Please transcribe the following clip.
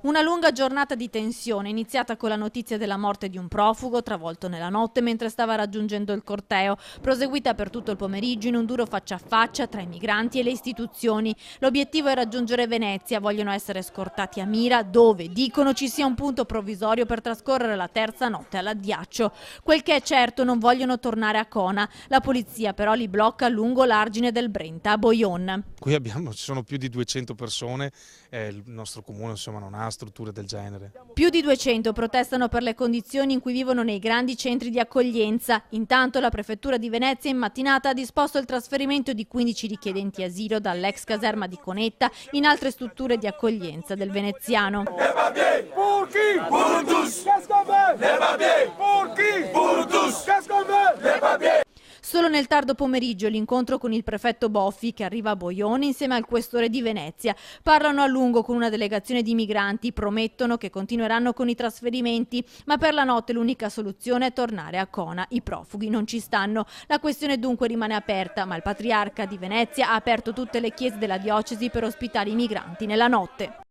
Una lunga giornata di tensione, iniziata con la notizia della morte di un profugo travolto nella notte mentre stava raggiungendo il corteo, proseguita per tutto il pomeriggio in un duro faccia a faccia tra i migranti e le istituzioni. L'obiettivo è raggiungere Venezia, vogliono essere scortati a Mira, dove dicono ci sia un punto provvisorio per trascorrere la terza notte all'addiaccio. Quel che è certo, non vogliono tornare a Cona. La polizia però li blocca lungo l'argine del Brenta a Bojon. Qui ci sono più di 200 persone, il nostro comune insomma non ha strutture del genere. Più di 200 protestano per le condizioni in cui vivono nei grandi centri di accoglienza. Intanto la prefettura di Venezia in mattinata ha disposto il trasferimento di 15 richiedenti asilo dall'ex caserma di Conetta in altre strutture di accoglienza del veneziano. Solo nel tardo pomeriggio l'incontro con il prefetto Boffi, che arriva a Bojon insieme al questore di Venezia. Parlano a lungo con una delegazione di migranti, promettono che continueranno con i trasferimenti, ma per la notte l'unica soluzione è tornare a Cona. I profughi non ci stanno. La questione dunque rimane aperta, ma il patriarca di Venezia ha aperto tutte le chiese della diocesi per ospitare i migranti nella notte.